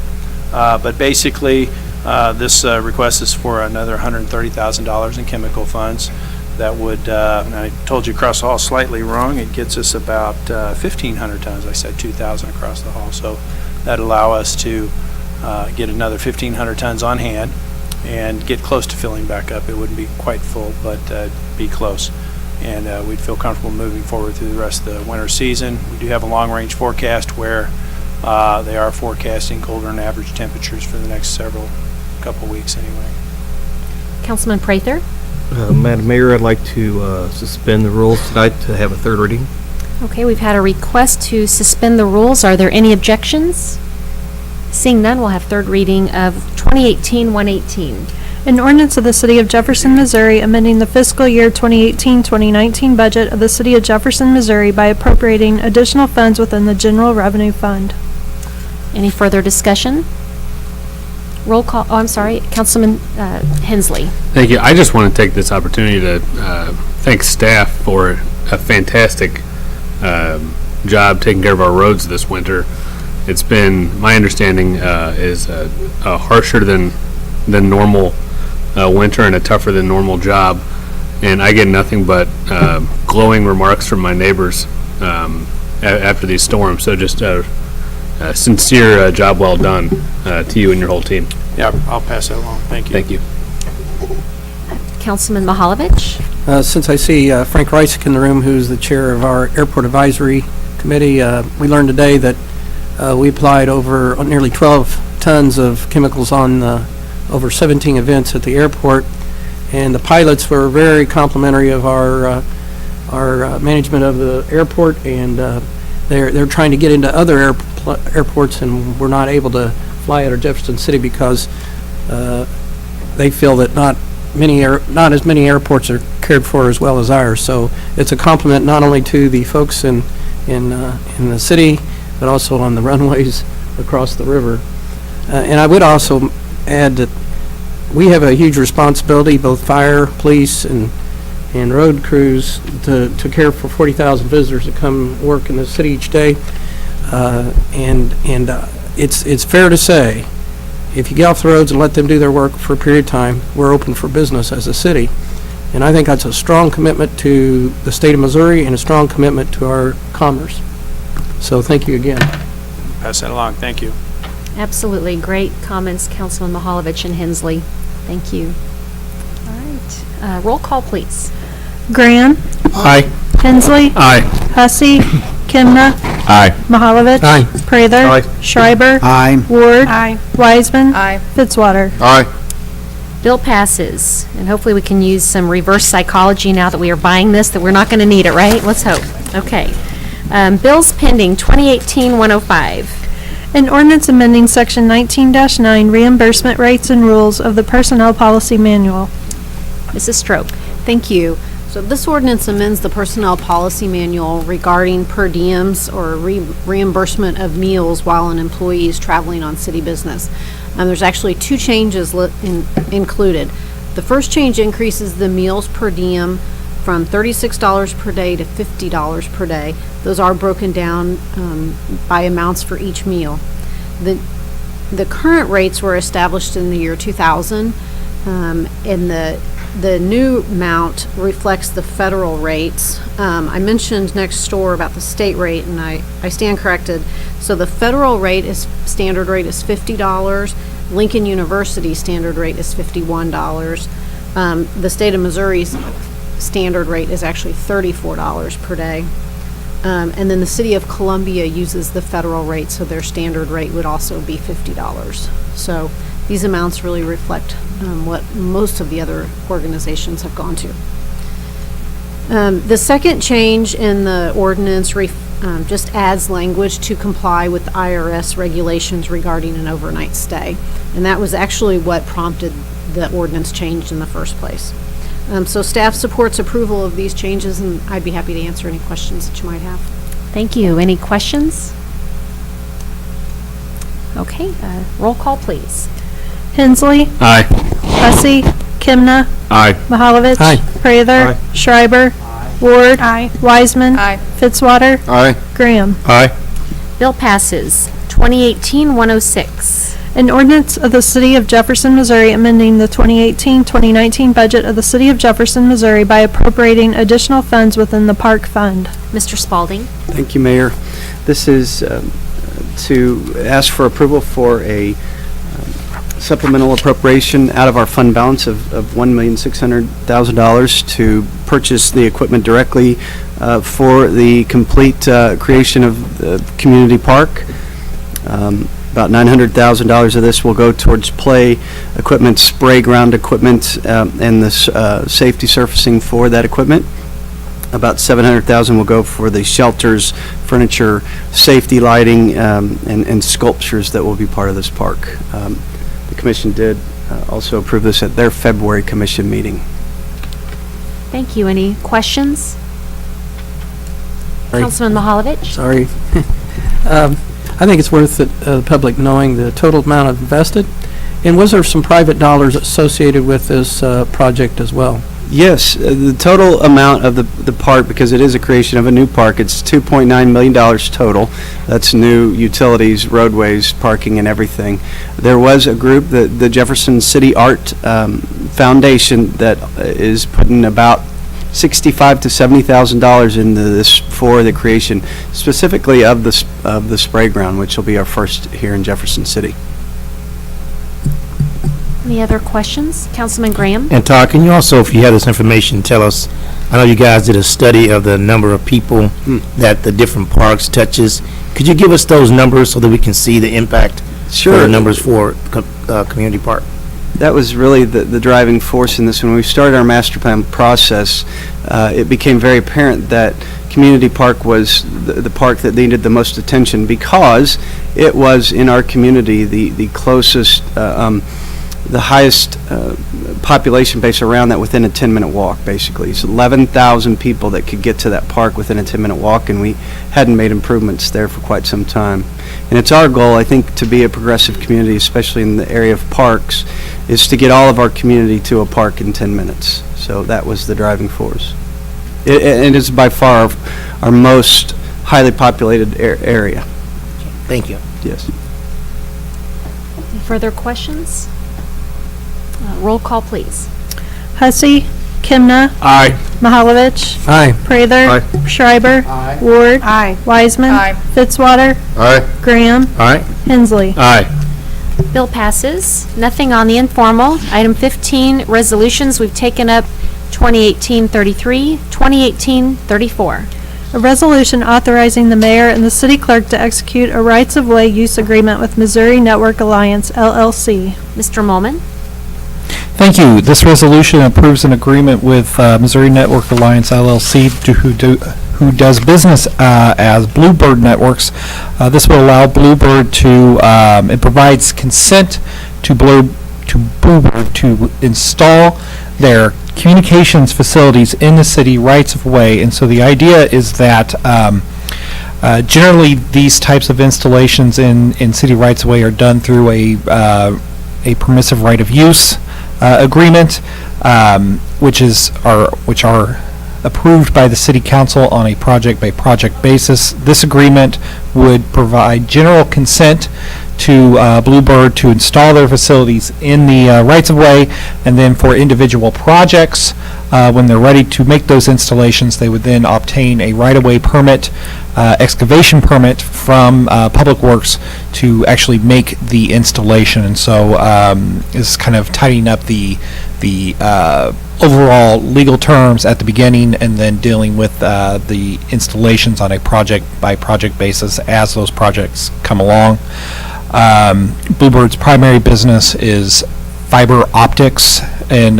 But basically, this request is for another $130,000 in chemical funds. That would, and I told you across the hall slightly wrong, it gets us about 1,500 tons. I said 2,000 across the hall. So that'd allow us to get another 1,500 tons on hand and get close to filling back up. It wouldn't be quite full, but be close. And we'd feel comfortable moving forward through the rest of the winter season. We do have a long-range forecast where they are forecasting colder than average temperatures for the next couple weeks anyway. Councilman Prather? Madam Mayor, I'd like to suspend the rules tonight to have a third reading. Okay, we've had a request to suspend the rules. Are there any objections? Seeing none, we'll have third reading of 2018-118. An ordinance of the City of Jefferson, Missouri amending the fiscal year 2018-2019 budget of the City of Jefferson, Missouri by appropriating additional funds within the General Revenue Fund. Any further discussion? Roll call, oh, I'm sorry, Councilman Hensley. Thank you. I just want to take this opportunity to thank staff for a fantastic job taking care of our roads this winter. It's been, my understanding is a harsher than normal winter and a tougher than normal job. and I get nothing but glowing remarks from my neighbors after these storms. So just a sincere job well done to you and your whole team. Yeah, I'll pass that along. Thank you. Thank you. Councilman Mahalovich? Since I see Frank Reisig in the room, who's the chair of our Airport Advisory Committee, we learned today that we applied over nearly 12 tons of chemicals on over 17 events at the airport, and the pilots were very complimentary of our management of the airport, and they're trying to get into other airports, and we're not able to fly out of Jefferson City because they feel that not as many airports are cared for as well as ours. So it's a compliment not only to the folks in the city, but also on the runways across the river. And I would also add that we have a huge responsibility, both fire, police, and road crews, to care for 40,000 visitors that come work in the city each day. It's fair to say, if you get off the roads and let them do their work for a period of time, we're open for business as a city. And I think that's a strong commitment to the state of Missouri and a strong commitment to our commerce. So thank you again. Pass that along. Thank you. Absolutely. Great comments, Councilman Mahalovich and Hensley. Thank you. All right. Roll call, please. Graham, Aye. Hensley, Aye. Hussey, Kimna, Aye. Mahalovich. Aye. Prather. Aye. Schreiber. Aye. Ward. Aye. Wiseman. Aye. Fitzwater. Aye. Bill passes, and hopefully we can use some reverse psychology now that we are buying this, that we're not going to need it, right? Let's hope. Okay. Bills pending, 2018-105. An ordinance amending Section 19-9 reimbursement rates and rules of the Personnel Policy Manual. Mrs. Stroke. Thank you. So this ordinance amends the Personnel Policy Manual regarding per diems or reimbursement of meals while an employee is traveling on city business. There's actually two changes included. The first change increases the meals per diem from $36 per day to $50 per day. Those are broken down by amounts for each meal. The current rates were established in the year 2000, and the new amount reflects the federal rates. I mentioned next door about the state rate, and I stand corrected. So the federal standard rate is $50. Lincoln University standard rate is $51. The state of Missouri's standard rate is actually $34 per day. And then the city of Columbia uses the federal rate, so their standard rate would also be $50. So these amounts really reflect what most of the other organizations have gone to. The second change in the ordinance just adds language to comply with IRS regulations regarding an overnight stay. And that was actually what prompted the ordinance changed in the first place. So staff supports approval of these changes, and I'd be happy to answer any questions that you might have. Thank you. Any questions? Okay, roll call, please. Hensley, Aye. Hussey, Kimna, Aye. Mahalovich. Aye. Prather. Aye. Schreiber. Ward. Aye. Wiseman. Aye. Fitzwater. Aye. Graham. Aye. Bill passes. 2018-106. An ordinance of the City of Jefferson, Missouri amending the 2018-2019 budget of the City of Jefferson, Missouri by appropriating additional funds within the Park Fund. Mr. Spalding. Thank you, Mayor. This is to ask for approval for a supplemental appropriation out of our fund balance of $1,600,000 to purchase the equipment directly for the complete creation of the community park. About $900,000 of this will go towards play equipment, spray ground equipment, and the safety surfacing for that equipment. About $700,000 will go for the shelters, furniture, safety lighting, and sculptures that will be part of this park. The commission did also approve this at their February commission meeting. Thank you. Any questions? Sorry. Councilman Mahalovich. Sorry. I think it's worth the public knowing the total amount invested. And was there some private dollars associated with this project as well? Yes, the total amount of the park, because it is a creation of a new park, it's $2.9 million total. That's new utilities, roadways, parking, and everything. There was a group, the Jefferson City Art Foundation, that is putting about $65,000 to $70,000 into this for the creation, specifically of the spray ground, which will be our first here in Jefferson City. Any other questions? Councilman Graham? And Todd, can you also, if you have this information, tell us, I know you guys did a study of the number of people that the different parks touches. Could you give us those numbers so that we can see the impact? Sure. For the numbers for Community Park? That was really the driving force in this. When we started our master plan process, it became very apparent that Community Park was the park that needed the most attention because it was in our community the closest, the highest population base around that within a 10-minute walk, basically. It's 11,000 people that could get to that park within a 10-minute walk, and we hadn't made improvements there for quite some time. And it's our goal, I think, to be a progressive community, especially in the area of parks, is to get all of our community to a park in 10 minutes. So that was the driving force. And it's by far our most highly populated area. Thank you. Yes. Any further questions? Roll call, please. Hussey. Kimna. Aye. Mahalovich. Aye. Prather. Aye. Schreiber. Aye. Ward. Aye. Wiseman. Aye. Fitzwater. Aye. Graham. Aye. Hensley. Aye. Bill passes. Nothing on the informal. Item 15, resolutions. We've taken up 2018-33, 2018-34. A resolution authorizing the mayor and the city clerk to execute a rights-of-way use agreement with Missouri Network Alliance, LLC. Mr. Molman? Thank you. This resolution approves an agreement with Missouri Network Alliance LLC, who does business as Bluebird Networks. This will allow Bluebird to, it provides consent to Bluebird to install their communications facilities in the city rights of way. And so the idea is that generally these types of installations in city rights of way are done through a permissive right of use agreement, which are approved by the city council on a project-by-project basis. This agreement would provide general consent to Bluebird to install their facilities in the rights-of-way, and then for individual projects, when they're ready to make those installations, they would then obtain a right-of-way permit, excavation permit from Public Works to actually make the installation. And so is kind of tidying up the overall legal terms at the beginning, and then dealing with the installations on a project-by-project basis as those projects come along. Bluebird's primary business is fiber optics, and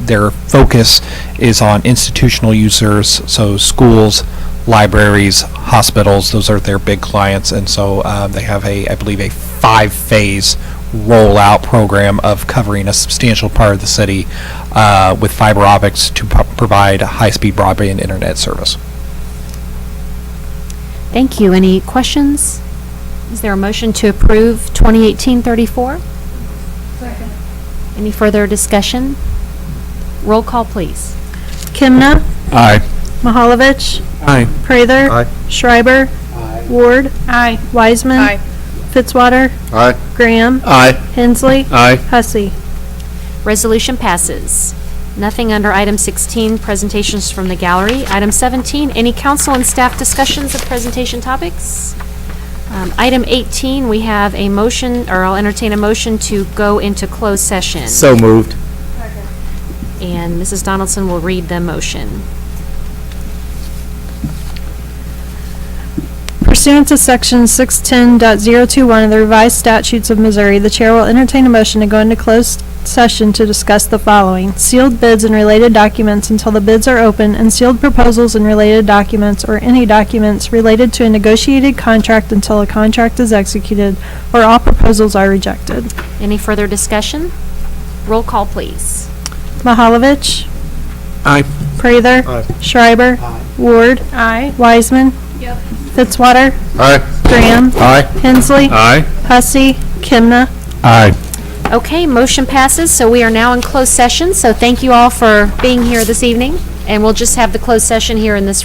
their focus is on institutional users, so schools, libraries, hospitals. Those are their big clients, and so they have I believe a 5-phase rollout program of covering a substantial part of the city with fiber optics to provide high-speed broadband internet service. Thank you. Any questions? Is there a motion to approve 2018-34? Second. Any further discussion? Roll call, please. Kimna. Aye. Mahalovich. Aye. Prather. Aye. Schreiber. Ward. Aye. Wiseman. Aye. Fitzwater. Aye. Graham. Aye. Hensley. Aye. Hussey. Resolution passes. Nothing under item 16, presentations from the gallery. Item 17, any council and staff discussions of presentation topics? Item 18, we have a motion, or I'll entertain a motion to go into closed session. So moved. And Mrs. Donaldson will read the motion. Pursuant to Section 610.021 of the revised statutes of Missouri, the chair will entertain a motion to go into closed session to discuss the following: sealed bids and related documents until the bids are open, and sealed proposals and related documents, or any documents related to a negotiated contract until a contract is executed, or all proposals are rejected. Any further discussion? Roll call, please. Mahalovich. Aye. Prather. Aye. Schreiber. Ward. Aye. Wiseman. Yep. Fitzwater. Aye. Graham. Aye. Hensley. Aye. Hussey. Kimna. Aye. Okay, motion passes, so we are now in closed session, so thank you all for being here this evening, and we'll just have the closed session here in this